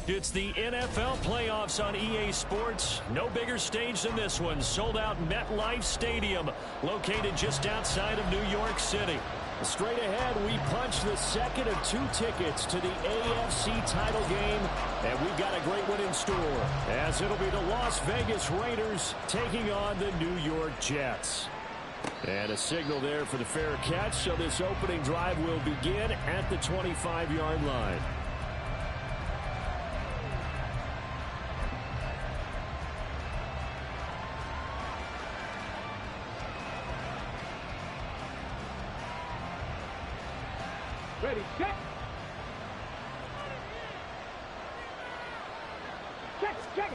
It's the NFL playoffs on EA Sports. No bigger stage than this one. Sold out MetLife Stadium, located just outside of New York City. Straight ahead, we punch the second of 2 tickets to the AFC title game, and we've got a great one in store, as it'll be the Las Vegas Raiders taking on the New York Jets. And a signal there for the fair catch, so this opening drive will begin at the 25-yard line. Ready, check. Check.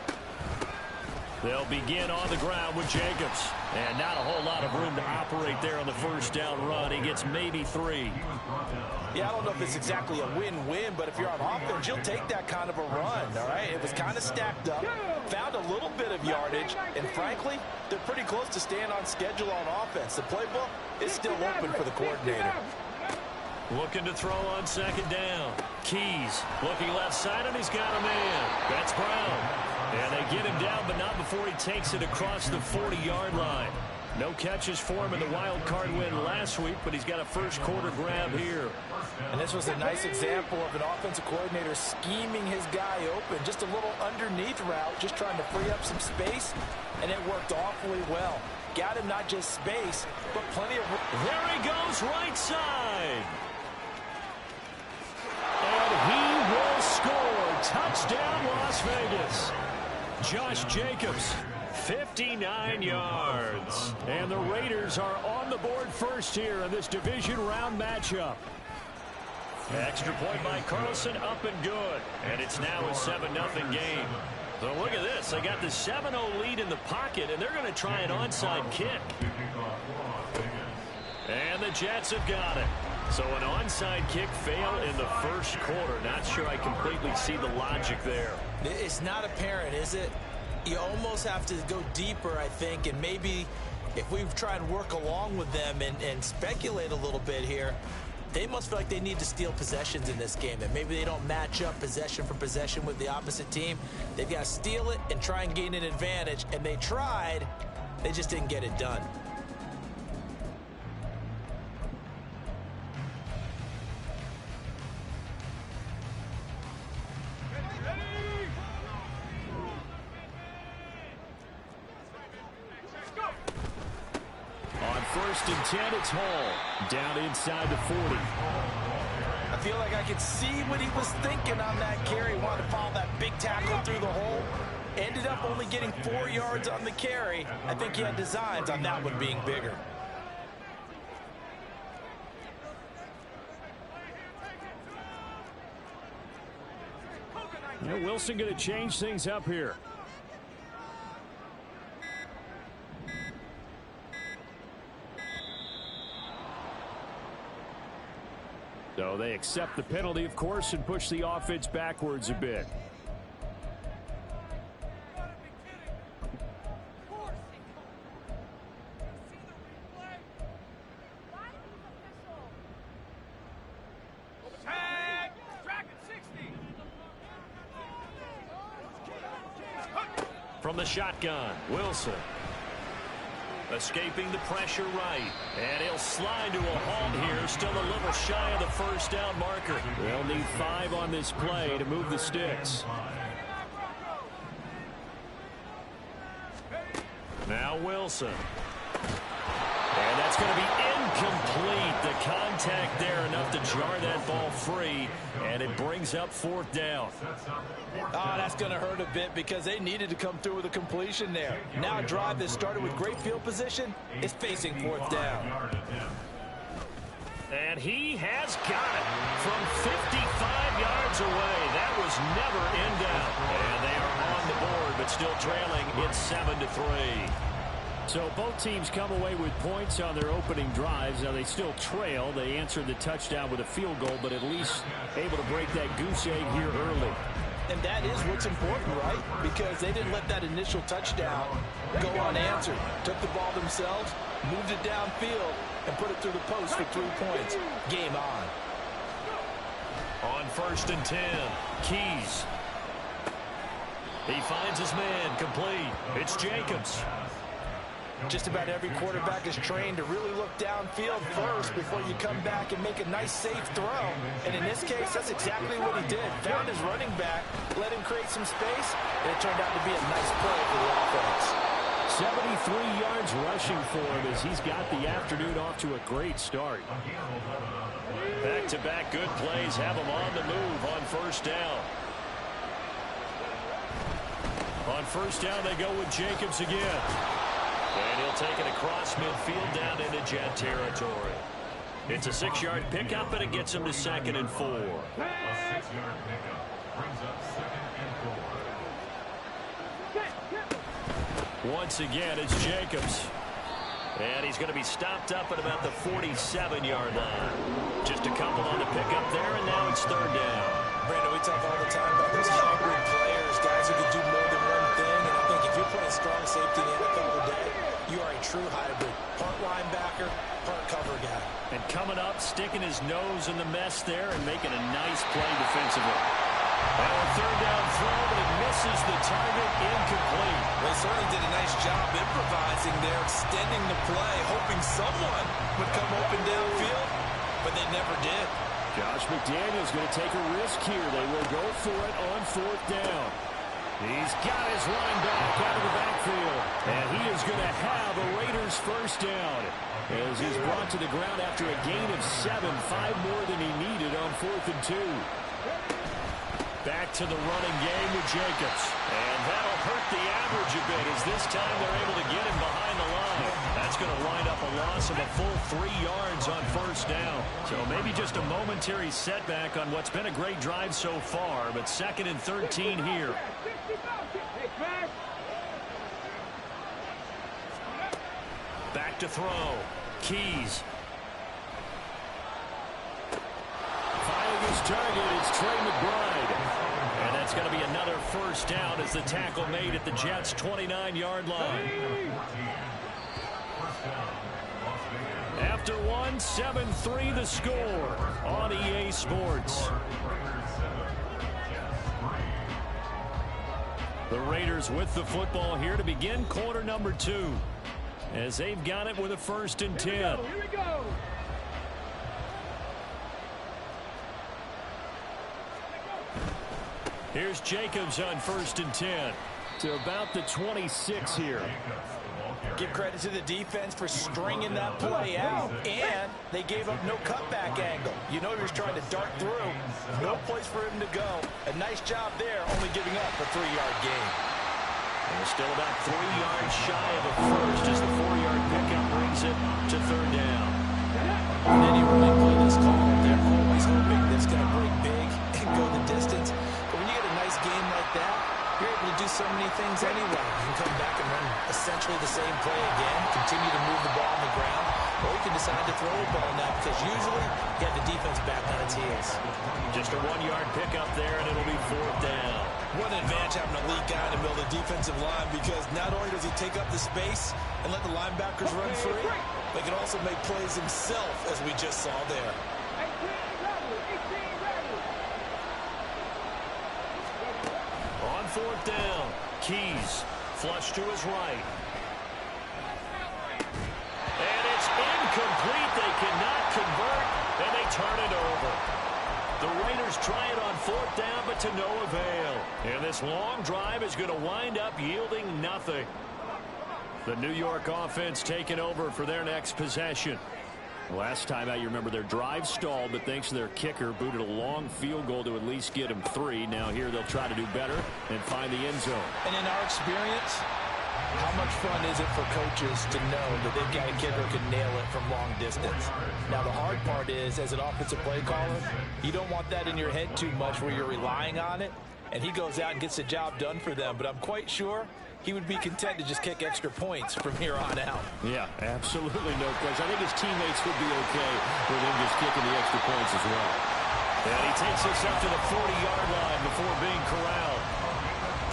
They'll begin on the ground with Jacobs. And not a whole lot of room to operate there on the first down run. He gets maybe 3. Yeah, I don't know if it's exactly a win-win, but if you're on offense, you'll take that kind of a run, all right? It was kind of stacked up, found a little bit of yardage, and frankly, they're pretty close to staying on schedule on offense. The playbook is still open for the coordinator. Looking to throw on second down. Keys looking left side, and he's got a man. That's Brown. And they get him down, but not before he takes it across the 40-yard line. No catches for him in the wild card win last week, but he's got a first quarter grab here. And this was a nice example of an offensive coordinator scheming his guy open. Just a little underneath route, just trying to free up some space, and it worked awfully well. Got him not just space, but plenty of room. There he goes, right side. And he will score. Touchdown, Las Vegas. Josh Jacobs, 59 yards. And the Raiders are on the board first here in this division round matchup. Extra point by Carlson, up and good. And it's now a 7-0 game. So look at this. They got the 7-0 lead in the pocket, and they're going to try an onside kick. And the Jets have got it. So an onside kick fail in the first quarter. Not sure I completely see the logic there. It's not apparent, is it? You almost have to go deeper, I think, and maybe if we try and work along with them and speculate a little bit here, they must feel like they need to steal possessions in this game, and maybe they don't match up possession for possession with the opposite team. They've got to steal it and try and gain an advantage, and they tried. They just didn't get it done. First and 10, it's Hall. Down inside the 40. I feel like I could see what he was thinking on that carry. Wanted to follow that big tackle through the hole. Ended up only getting 4 yards on the carry. I think he had designs on that one being bigger. Yeah, Wilson going to change things up here. So they accept the penalty, of course, and push the offense backwards a bit. From the shotgun, Wilson. Escaping the pressure right. And he'll slide to a halt here. Still a little shy of the first down marker. They'll need 5 on this play to move the sticks. Now Wilson. And that's going to be incomplete. The contact there enough to jar that ball free, and it brings up 4th down. Oh, that's going to hurt a bit because they needed to come through with a completion there. Now a drive that started with great field position is facing 4th down. And he has got it from 55 yards away. That was never in doubt. And they are on the board, but still trailing. It's 7-3. So both teams come away with points on their opening drives. Now they still trail. They answered the touchdown with a field goal, but at least able to break that goose egg here early. And that is what's important, right? Because they didn't let that initial touchdown go unanswered. Took the ball themselves, moved it downfield, and put it through the post for 3 points. Game on. On 1st and 10, Keys. He finds his man, complete. It's Jacobs. Just about every quarterback is trained to really look downfield first before you come back and make a nice, safe throw. And in this case, that's exactly what he did. Found his running back, let him create some space, and it turned out to be a nice play for the offense. 73 yards rushing for him as he's got the afternoon off to a great start. Back-to-back good plays have him on the move on 1st down. On 1st down, they go with Jacobs again. And he'll take it across midfield down into Jet territory. It's a 6-yard pickup, and it gets him to 2nd and 4. Once again, it's Jacobs. And he's going to be stopped up at about the 47-yard line. Just a couple on the pickup there, and now it's 3rd down. Brandon, we talk all the time about those hybrid players, guys who can do more than one thing. And I think if you're playing strong safety in the NFL today, you are a true hybrid. Part linebacker, part cover guy. And coming up, sticking his nose in the mess there and making a nice play defensively. Now a 3rd down throw, but it misses the target, incomplete. Well, he certainly did a nice job improvising there, extending the play, hoping someone would come open downfield, but they never did. Josh McDaniels going to take a risk here. They will go for it on 4th down. He's got his line back out of the backfield. And he is going to have a Raiders 1st down as he's brought to the ground after a gain of 7, 5 more than he needed on 4th and 2. Back to the running game with Jacobs. And that'll hurt the average a bit as this time they're able to get him behind the line. That's going to wind up a loss of a full 3 yards on 1st down. So maybe just a momentary setback on what's been a great drive so far, but 2nd and 13 here. Back to throw. Keys. Finding his target, it's Trey McBride. And that's going to be another 1st down as the tackle made at the Jets' 29-yard line. After one, 7-3 the score on EA Sports. The Raiders with the football here to begin quarter number 2. As they've got it with a 1st and 10. Here we go. Here's Jacobs on 1st and 10 to about the 26 here. Give credit to the defense for stringing that play out, and they gave up no cutback angle. You know he was trying to dart through. No place for him to go. A nice job there, only giving up a 3-yard gain. And we're still about 3 yards shy of a first as the 4-yard pickup brings it to 3rd down. And any running play that's called, they're always hoping that's going to break big and go the distance. But when you get a nice game like that, you're able to do so many things anyway. You can come back and run essentially the same play again, continue to move the ball on the ground, or you can decide to throw the ball now because usually you have the defense back on its heels. Just a 1-yard pickup there, and it'll be 4th down. What an advantage having a lead guy in the middle of the defensive line because not only does he take up the space and let the linebackers run free, but he can also make plays himself, as we just saw there. 4th down. Keys. Flush to his right. And it's incomplete. They cannot convert, and they turn it over. The Raiders try it on 4th down, but to no avail. And this long drive is going to wind up yielding nothing. The New York offense taking over for their next possession. Last time out, you remember their drive stalled, but thanks to their kicker, booted a long field goal to at least get them 3. Now here they'll try to do better and find the end zone. And in our experience, how much fun is it for coaches to know that they've got a kicker who can nail it from long distance? Now the hard part is, as an offensive play caller, you don't want that in your head too much where you're relying on it, and he goes out and gets the job done for them. But I'm quite sure he would be content to just kick extra points from here on out. Yeah, absolutely no question. I think his teammates would be okay with him just kicking the extra points as well. And he takes us up to the 40-yard line before being corralled.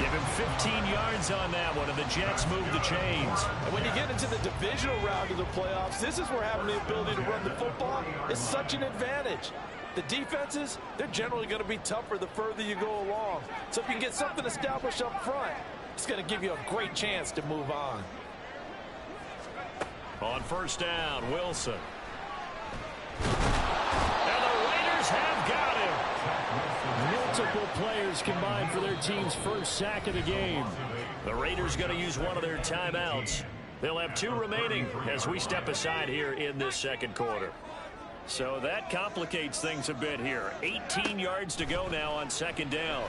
Give him 15 yards on that one, and the Jets move the chains. And when you get into the divisional round of the playoffs, this is where having the ability to run the football is such an advantage. The defenses, they're generally going to be tougher the further you go along. So if you can get something established up front, it's going to give you a great chance to move on. On first down, Wilson. And the Raiders have got him. Multiple players combined for their team's first sack of the game. The Raiders going to use one of their timeouts. They'll have 2 remaining as we step aside here in this second quarter. So that complicates things a bit here. 18 yards to go now on second down.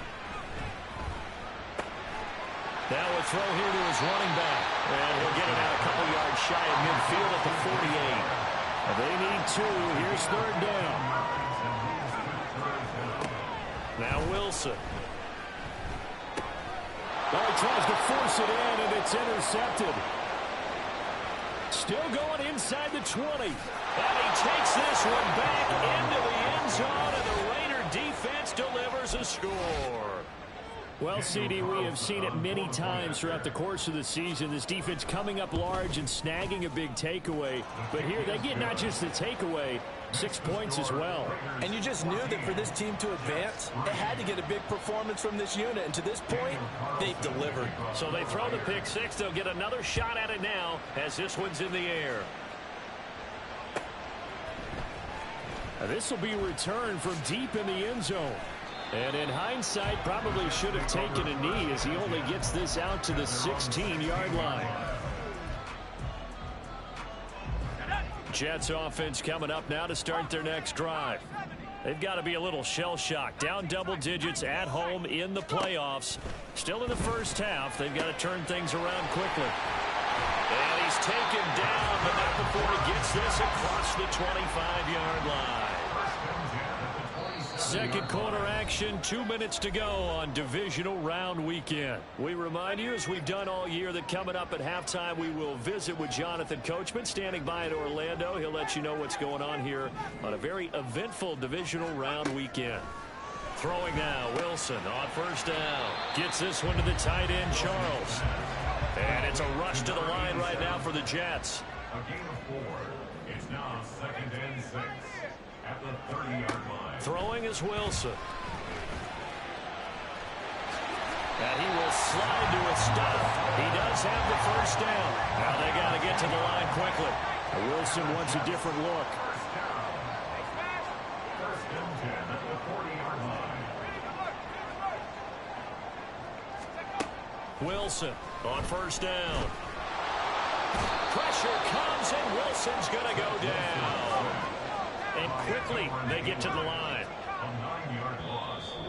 Now a throw here to his running back. And he'll get it out a couple yards shy of midfield at the 48. They need 2. Here's third down. Now Wilson. Oh, he tries to force it in, and it's intercepted. Still going inside the 20. And he takes this one back into the end zone, and the Raider defense delivers a score. Well, CD, we have seen it many times throughout the course of the season. This defense coming up large and snagging a big takeaway. But here they get not just the takeaway, 6 points as well. And you just knew that for this team to advance, it had to get a big performance from this unit. And to this point, they've delivered. So they throw the pick 6. They'll get another shot at it now as this one's in the air. This will be a return from deep in the end zone. And in hindsight, probably should have taken a knee as he only gets this out to the 16-yard line. Jets offense coming up now to start their next drive. They've got to be a little shell-shocked. Down double digits at home in the playoffs. Still in the first half. They've got to turn things around quickly. And he's taken down, but not before he gets this across the 25-yard line. Second quarter action, 2 minutes to go on divisional round weekend. We remind you, as we've done all year, that coming up at halftime, we will visit with Jonathan Coachman, standing by in Orlando. He'll let you know what's going on here on a very eventful divisional round weekend. Throwing now, Wilson on first down. Gets this one to the tight end, Charles. And it's a rush to the line right now for the Jets. A gain of 4. It's now 2nd and 6 at the 30-yard line. Throwing is Wilson. And he will slide to a stop. He does have the first down. Now they got to get to the line quickly. Wilson wants a different look. First and 10 at the 40-yard line. Wilson on first down. Pressure comes, and Wilson's going to go down. And quickly they get to the line.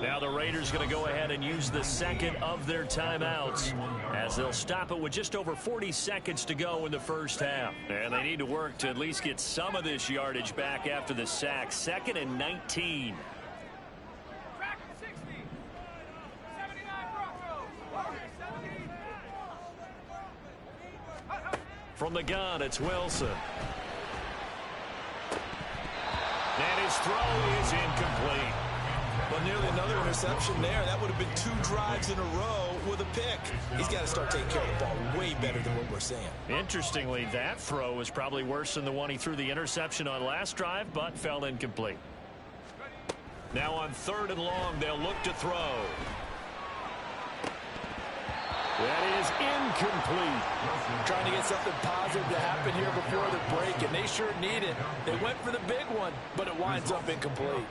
Now the Raiders going to go ahead and use the second of their timeouts as they'll stop it with just over 40 seconds to go in the first half. And they need to work to at least get some of this yardage back after the sack. 2nd and 19. From the gun, it's Wilson. And his throw is incomplete. Well, nearly another interception there. That would have been 2 drives in a row with a pick. He's got to start taking care of the ball way better than what we're seeing. Interestingly, that throw was probably worse than the one he threw the interception on last drive, but fell incomplete. Now on 3rd and long, they'll look to throw. That is incomplete. Trying to get something positive to happen here before the break, and they sure need it. They went for the big one, but it winds up incomplete.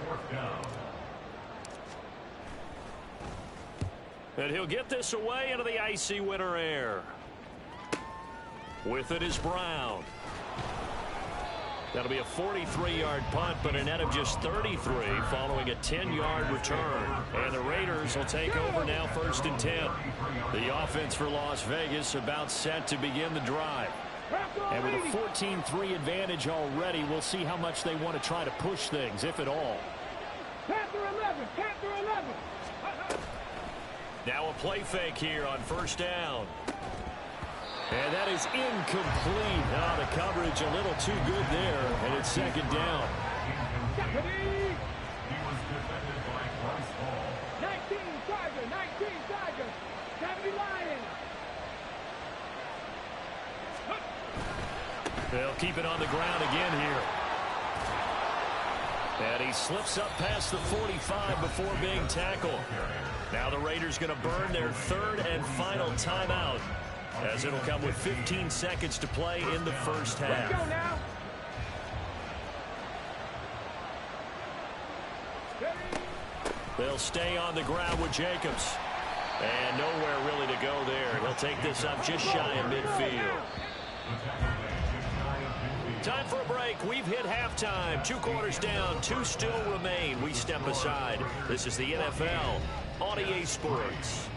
And he'll get this away into the icy winter air. With it is Brown. That'll be a 43-yard punt, but a net of just 33 following a 10-yard return. And the Raiders will take over now, 1st and 10. The offense for Las Vegas about set to begin the drive. And with a 14-3 advantage already, we'll see how much they want to try to push things, if at all. Panther 11, Panther 11. Now a play fake here on 1st down. And that is incomplete. The coverage a little too good there, and it's 2nd down. Deputy. He was defended by Bryce Hall. 19 Tiger. Deputy Lion. They'll keep it on the ground again here. And he slips up past the 45 before being tackled. Now the Raiders going to burn their 3rd and final timeout, as it'll come with 15 seconds to play in the 1st half. Let's go now. They'll stay on the ground with Jacobs. And nowhere really to go there. He'll take this up just shy of midfield. Time for a break. We've hit halftime. 2 quarters down. 2 still remain. We step aside. This is the NFL on EA Sports.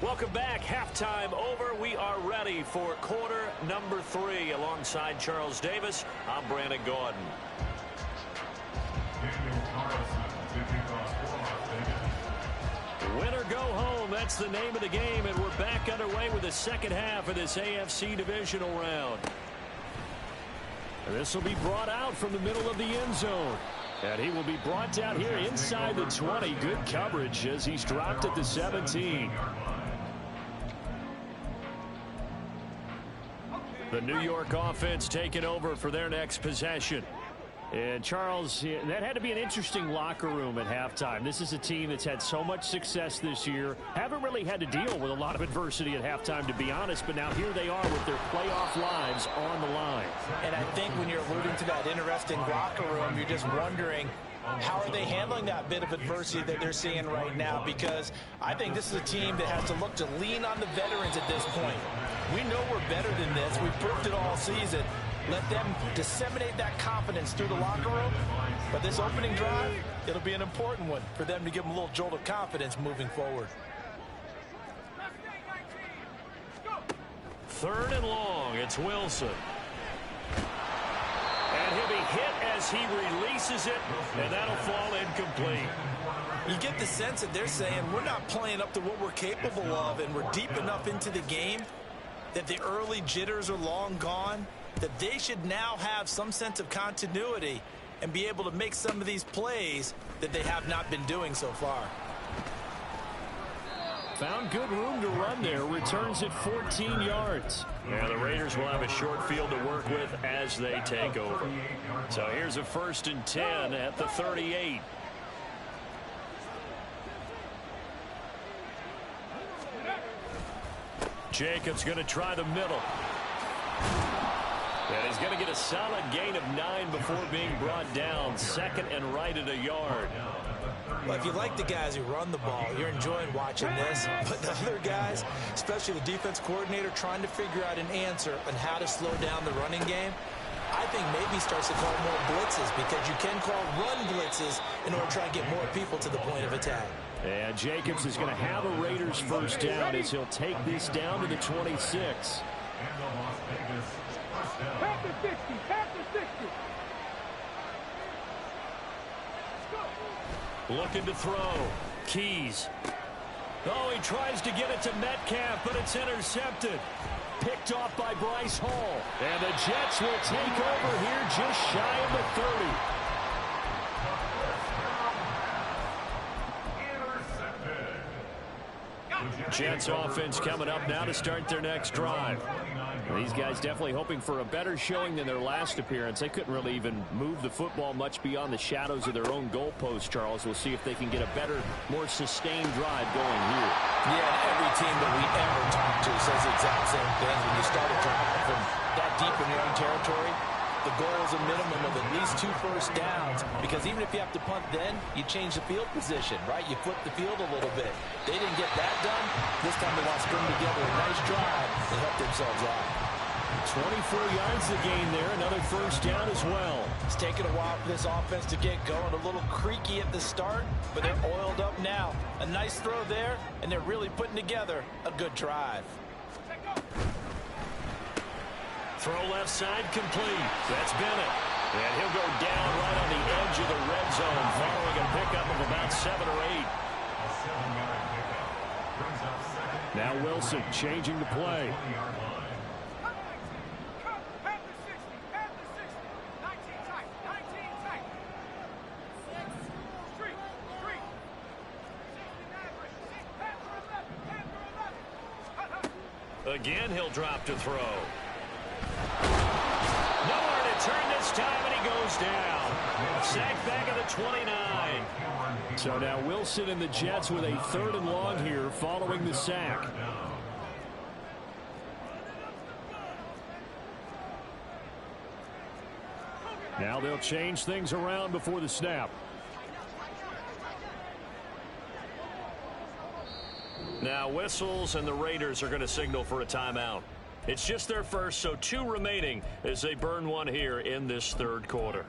Welcome back. Halftime over. We are ready for quarter number 3. Alongside Charles Davis, I'm Brandon Gordon. Win or go home. That's the name of the game, and we're back underway with the 2nd half of this AFC divisional round. This will be brought out from the middle of the end zone. And he will be brought down here inside the 20. Good coverage as he's dropped at the 17. The New York offense taking over for their next possession. And Charles, that had to be an interesting locker room at halftime. This is a team that's had so much success this year. Haven't really had to deal with a lot of adversity at halftime, to be honest. But now here they are with their playoff lives on the line. And I think when you're alluding to that interesting locker room, you're just wondering, how are they handling that bit of adversity that they're seeing right now? Because I think this is a team that has to look to lean on the veterans at this point. We know we're better than this. We've proved it all season. Let them disseminate that confidence through the locker room. But this opening drive, it'll be an important one for them to give them a little jolt of confidence moving forward. 3rd and long. It's Wilson. And he'll be hit as he releases it, and that'll fall incomplete. You get the sense that they're saying we're not playing up to what we're capable of, and we're deep enough into the game that the early jitters are long gone, that they should now have some sense of continuity and be able to make some of these plays that they have not been doing so far. Found good room to run there. Returns at 14 yards. Yeah, the Raiders will have a short field to work with as they take over. So here's a 1st and 10 at the 38. Jacobs going to try the middle. And he's going to get a solid gain of 9 before being brought down. 2nd and right at a yard. Well, if you like the guys who run the ball, you're enjoying watching this. But the other guys, especially the defense coordinator, trying to figure out an answer on how to slow down the running game, I think maybe starts to call more blitzes, because you can call run blitzes in order to try and get more people to the point of attack. And Jacobs is going to have a Raiders 1st down as he'll take this down to the 26. Panther 60, Panther 60. Looking to throw. Keys. Oh, he tries to get it to Metcalf, but it's intercepted. Picked off by Bryce Hall. And the Jets will take over here just shy of the 30. Jets offense coming up now to start their next drive. These guys definitely hoping for a better showing than their last appearance. They couldn't really even move the football much beyond the shadows of their own goalpost, Charles. We'll see if they can get a better, more sustained drive going here. Yeah, every team that we ever talk to says the exact same thing. When you start a drive from that deep in your own territory, the goal is a minimum of at least 2 first downs, because even if you have to punt then, you change the field position, right? You flip the field a little bit. They didn't get that done. This time they want to string together a nice drive to help themselves out. 24 yards to gain there. Another first down as well. It's taken a while for this offense to get going. A little creaky at the start, but they're oiled up now. A nice throw there, and they're really putting together a good drive. Throw left side complete. That's Bennett. And he'll go down right on the edge of the red zone following a pickup of about 7 or 8. A 7-yard pickup brings up second. Now Wilson changing the play. 20-yard line. Again, he'll drop to throw. Nowhere to turn this time, and he goes down. Sacked back at the 29. So now Wilson and the Jets with a 3rd and long here following the sack. Now they'll change things around before the snap. Now whistles, and the Raiders are going to signal for a timeout. It's just their first, so 2 remaining as they burn one here in this 3rd quarter.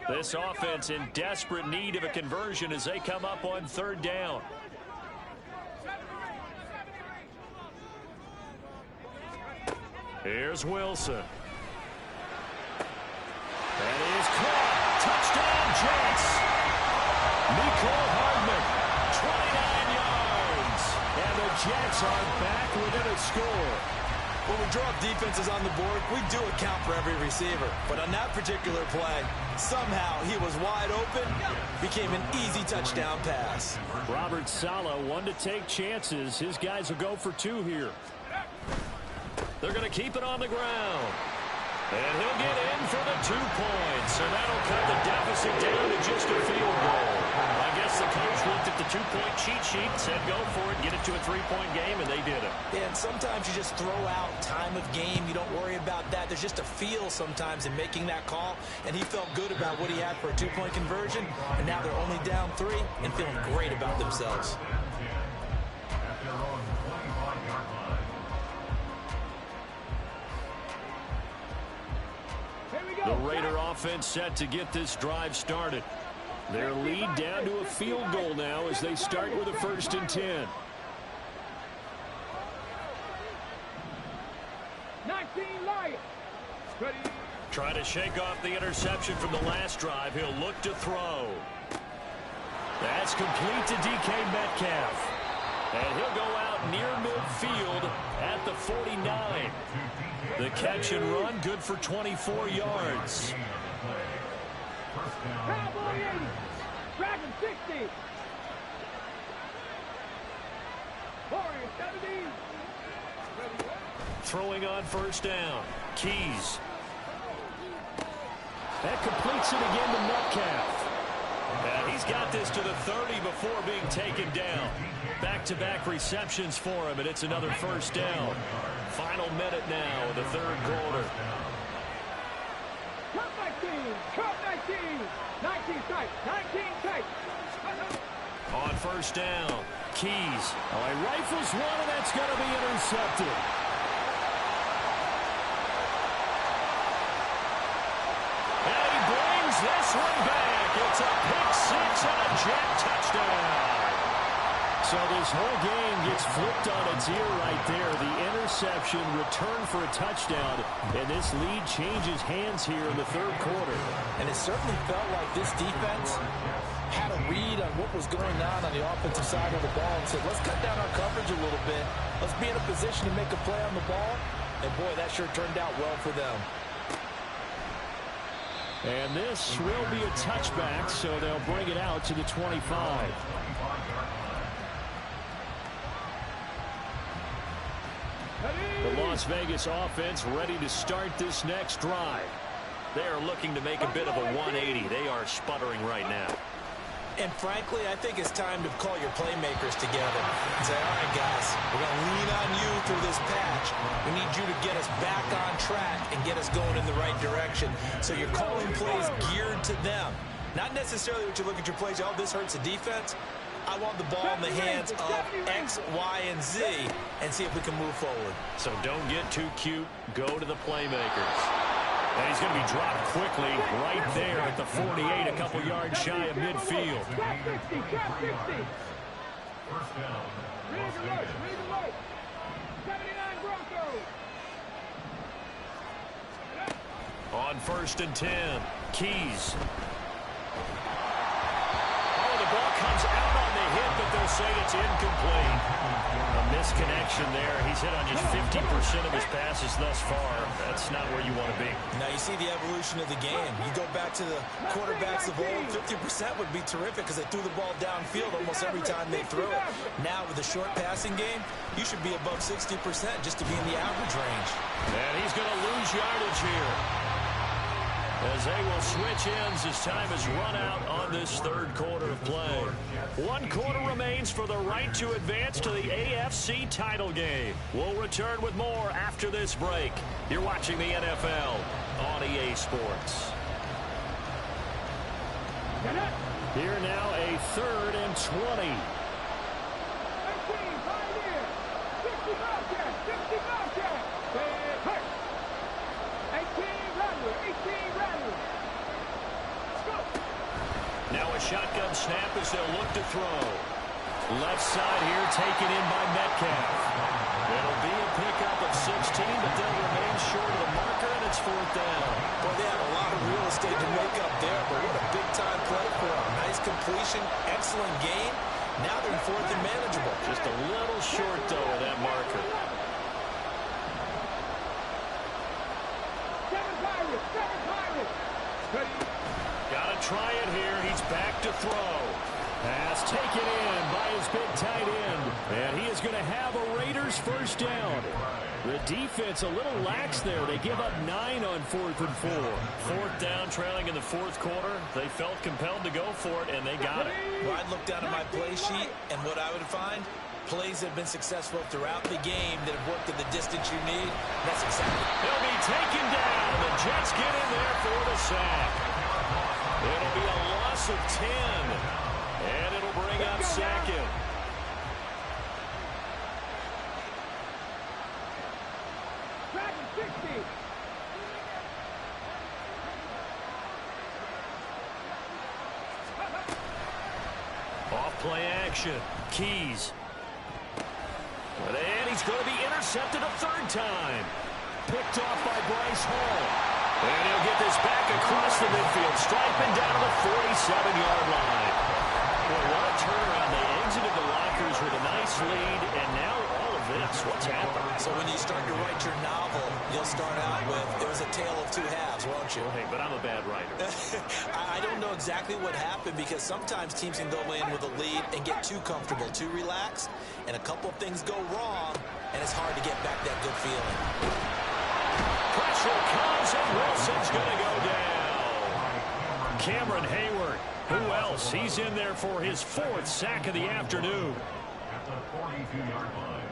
This offense in desperate need of a conversion as they come up on 3rd down. Here's Wilson. That is caught. Touchdown, Jets. Mecole Hardman, 29 yards. And the Jets are back within a score. When we draw up defenses on the board, we do account for every receiver. But on that particular play, somehow he was wide open, became an easy touchdown pass. Robert Saleh, one to take chances. His guys will go for 2 here. They're going to keep it on the ground. And he'll get in for the 2 points. So that'll cut the deficit down to just a field goal. I guess the coach looked at the 2-point cheat sheet and said go for it, get it to a 3-point game, and they did it. Yeah, and sometimes you just throw out time of game. You don't worry about that. There's just a feel sometimes in making that call. And he felt good about what he had for a 2-point conversion. And now they're only down 3 and feeling great about themselves. At their own 25-yard line. The Raider offense set to get this drive started. Their lead down to a field goal now as they start with a 1st and 10. 19 Lions. Ready. Try to shake off the interception from the last drive. He'll look to throw. That's complete to DK Metcalf. And he'll go out near midfield at the 49. The catch and run, good for 24 yards. Cowboy 80. Dragon 60. Warrior 70. Throwing on 1st down. Keys. That completes it again to Metcalf. And he's got this to the 30 before being taken down. Back-to-back receptions for him, and it's another 1st down. Final minute now of the 3rd quarter. Cut 19. Cut 19. 19 tight. 19 tight. On 1st down, Keys. Oh, he rifles one, and that's going to be intercepted. And he brings this one back. It's a pick-6 and a Jet touchdown. So this whole game gets flipped on its ear right there. The interception, return for a touchdown, and this lead changes hands here in the 3rd quarter. And it certainly felt like this defense had a read on what was going on the offensive side of the ball and said, let's cut down our coverage a little bit. Let's be in a position to make a play on the ball. And, boy, that sure turned out well for them. And this will be a touchback, so they'll bring it out to the 25. The Las Vegas offense ready to start this next drive. They are looking to make a bit of a 180. They are sputtering right now. And frankly, I think it's time to call your playmakers together and say, all right, guys, we're going to lean on you through this patch. We need you to get us back on track and get us going in the right direction. So you're calling plays geared to them. Not necessarily what you look at your plays, oh, this hurts the defense. I want the ball in the hands of X, Y, and Z and see if we can move forward. So don't get too cute. Go to the playmakers. And he's going to be dropped quickly right there at the 48, a couple yards shy of midfield. First down. Las Vegas. 79 Broncos. On 1st and 10, Keys. Oh, the ball comes out on the hit, but they'll say it's incomplete. A misconnection there. He's hit on just 50% of his passes thus far. That's not where you want to be. Now you see the evolution of the game. You go back to the quarterbacks of old, 50% would be terrific because they threw the ball downfield almost every time they threw it. Now with the short passing game, you should be above 60% just to be in the average range. And he's going to lose yardage here, as they will switch ends as time is run out on this third quarter of play. 1 quarter remains for the right to advance to the AFC title game. We'll return with more after this break. You're watching the NFL on EA Sports. Here now a 3rd and 20. 18, Pioneer. 60 Bobcat, 60 Bobcat. 18 Rattler, 18 Rattler. Now a shotgun snap as they'll look to throw. Left side here taken in by Metcalf. It'll be a pickup of 16, but they'll remain short of the marker, and it's 4th down. Boy, they have a lot of real estate to make up there, but what a big-time play for them. Nice completion, excellent game. Now they're in 4th and manageable. Just a little short, though, of that marker. 7 Pirates, 7 Pirates. Got to try it here. He's back to throw. Pass taken in by his big tight end. And he is going to have a Raiders first down. The defense a little lax there. They give up 9 on 4th and 4. 4th down, trailing in the 4th quarter. They felt compelled to go for it, and they got it. Well, I'd look down at my play sheet, and what I would find, plays that have been successful throughout the game that have worked at the distance you need. That's exactly. He'll be taken down. The Jets get in there for the sack. It'll be a loss of 10. And it'll bring up 2nd. Dragon 60. Off play action. Keys. And he's going to be intercepted a 3rd time. Picked off by Bryce Hall. And he'll get this back across the midfield, striping down to the 47-yard line. Boy, what a turnaround. They exited the lockers with a nice lead, and now all of this. What's happened? So when you start to write your novel, you'll start out with, it was a tale of 2 halves, won't you? Hey, but I'm a bad writer. I don't know exactly what happened because sometimes teams can go in with a lead and get too comfortable, too relaxed, and a couple of things go wrong, and it's hard to get back that good feeling. Pressure comes, and Wilson's going to go down. Cameron Hayward. Who else? He's in there for his 4th sack of the afternoon. At the 42-yard line.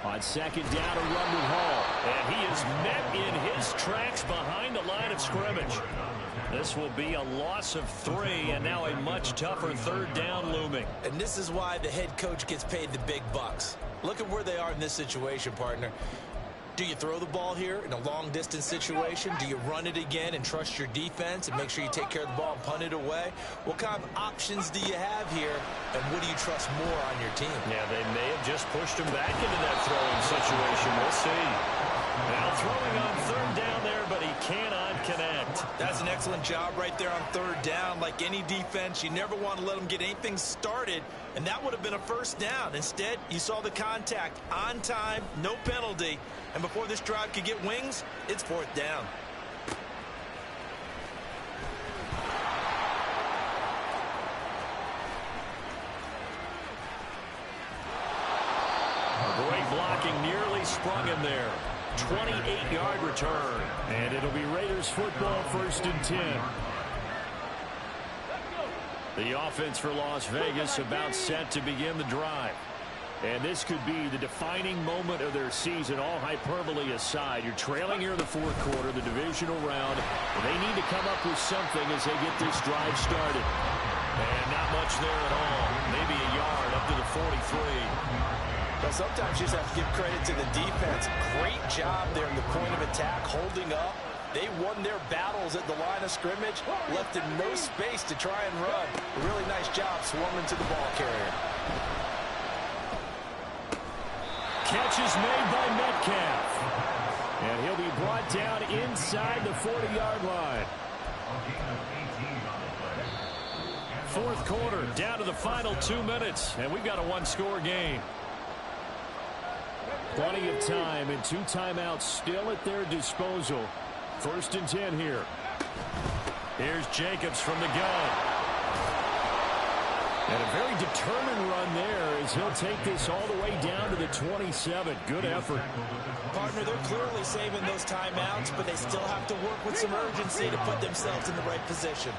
On 2nd down, a run with Hall. And he is met in his tracks behind the line of scrimmage. This will be a loss of 3, and now a much tougher 3rd down looming. And this is why the head coach gets paid the big bucks. Look at where they are in this situation, partner. Do you throw the ball here in a long-distance situation? Do you run it again and trust your defense and make sure you take care of the ball and punt it away? What kind of options do you have here, and what do you trust more on your team? Yeah, they may have just pushed him back into that throwing situation. We'll see. Now throwing on third down there, but he cannot connect. That's an excellent job right there on third down. Like any defense, you never want to let them get anything started, and that would have been a first down. Instead, you saw the contact on time, no penalty, and before this drive could get wings, it's fourth down. Great blocking, nearly sprung him there. 28-yard return. And it'll be Raiders football, 1st and 10. The offense for Las Vegas about set to begin the drive. And this could be the defining moment of their season, all hyperbole aside. You're trailing here in the fourth quarter, the divisional round. And they need to come up with something as they get this drive started. And not much there at all. Maybe a yard up to the 43. But sometimes you just have to give credit to the defense. Great job there in the point of attack, holding up. They won their battles at the line of scrimmage, left them no space to try and run. A really nice job swarming to the ball carrier. Catch is made by Metcalf. And he'll be brought down inside the 40-yard line. Fourth quarter, down to the final 2 minutes, and we've got a one-score game. Plenty of time and 2 timeouts still at their disposal. 1st and 10 here. Here's Jacobs from the gun. And a very determined run there as he'll take this all the way down to the 27. Good effort. Partner, they're clearly saving those timeouts, but they still have to work with some urgency to put themselves in the right position.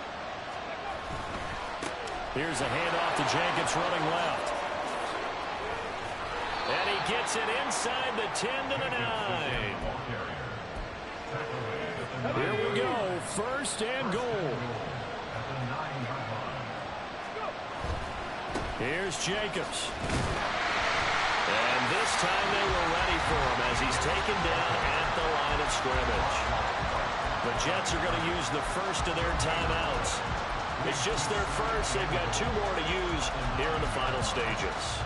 Here's a handoff to Jacobs running left. And he gets it inside the 10 to the 9. Here we go, 1st and goal. Here's Jacobs. And this time they were ready for him as he's taken down at the line of scrimmage. The Jets are going to use the first of their timeouts. It's just their first. They've got 2 more to use here in the final stages.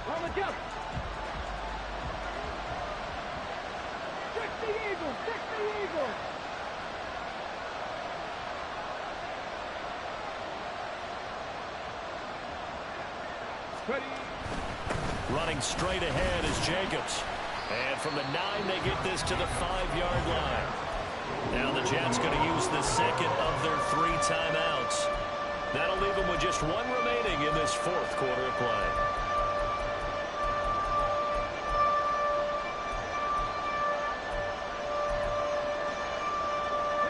On the jump. Stick the Eagles. Stick the Eagles. Ready. Running straight ahead is Jacobs. And from the 9, they get this to the 5-yard line. Now the Jets going to use the second of their 3 timeouts. That'll leave them with just 1 remaining in this fourth quarter of play.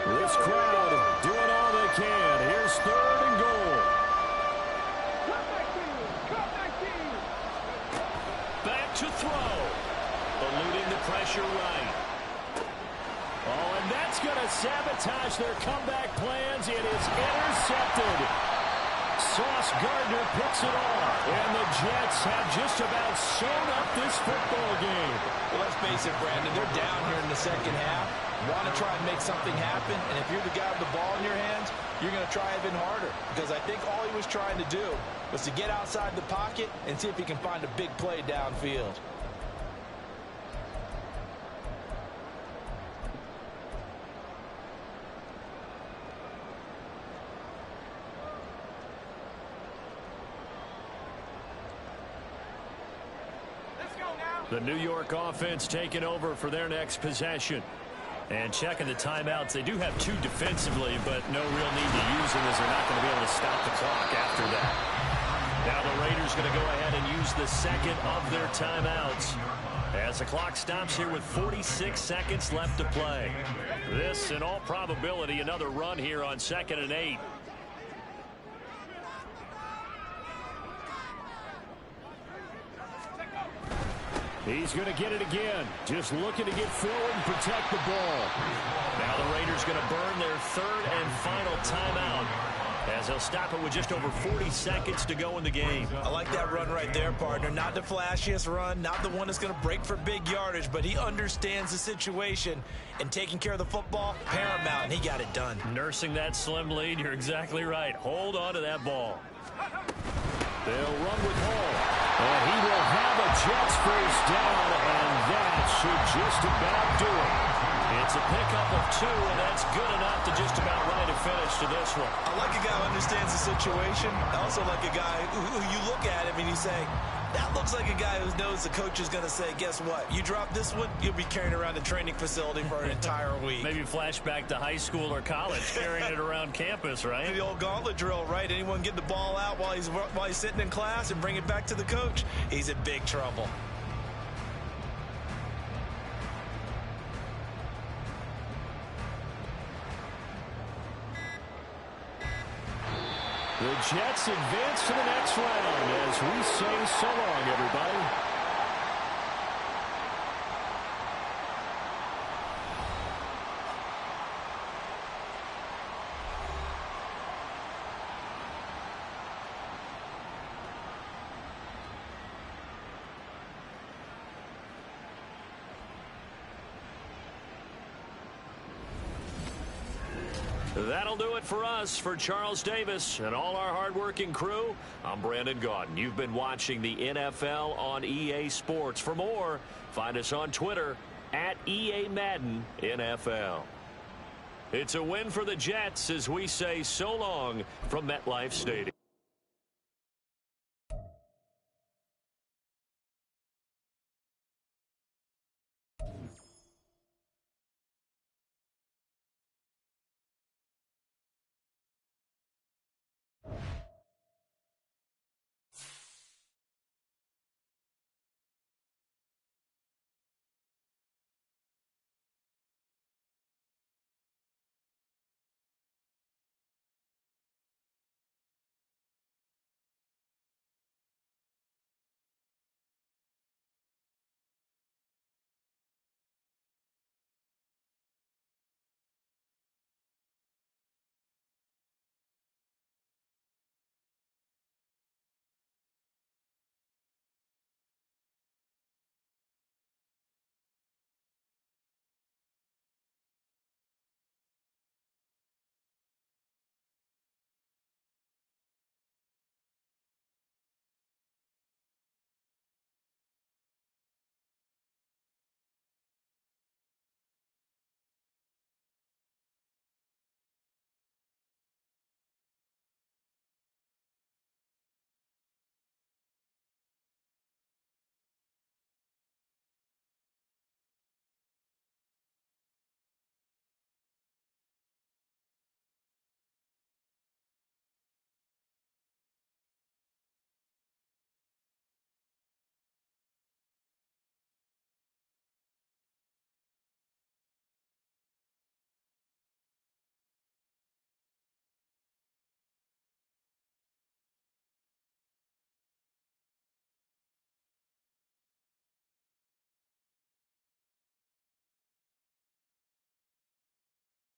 This crowd doing all they can. Here's 3rd and goal. Back to throw. Eluding the pressure right. Oh, and that's going to sabotage their comeback plans. It is intercepted. Sauce Gardner picks it off. And the Jets have just about sewn up this football game. Well, let's face it, Brandon, they're down here in the second half. Want to try and make something happen, and if you're the guy with the ball in your hands, you're going to try even harder. Because I think all he was trying to do was to get outside the pocket and see if he can find a big play downfield. The New York offense taking over for their next possession. And checking the timeouts. They do have 2 defensively, but no real need to use them as they're not going to be able to stop the clock after that. Now the Raiders going to go ahead and use the second of their timeouts as the clock stops here with 46 seconds left to play. This, in all probability, another run here on 2nd and 8. He's going to get it again. Just looking to get forward and protect the ball. Now the Raiders going to burn their 3rd and final timeout as they'll stop it with just over 40 seconds to go in the game. I like that run right there, partner. Not the flashiest run, not the one that's going to break for big yardage, but he understands the situation, and taking care of the football, paramount, and he got it done. Nursing that slim lead, you're exactly right. Hold on to that ball. They'll run with Hall. And he will have a Jets first down, and that should just about do it. It's a pickup of 2, and that's good enough to just about write a finish to this one. I like a guy who understands the situation. I also like a guy who you look at him and you say, that looks like a guy who knows the coach is going to say, guess what? You drop this one, you'll be carrying around the training facility for an entire week. Maybe flashback to high school or college, carrying it around campus, right? The old gauntlet drill, right? Anyone get the ball out while he's sitting in class and bring it back to the coach, he's in big trouble. The Jets advance to the next round as we say so long, everybody. That'll do it for us. For Charles Davis and all our hardworking crew, I'm Brandon Gaudin. You've been watching the NFL on EA Sports. For more, find us on Twitter at EA Madden NFL. It's a win for the Jets as we say so long from MetLife Stadium.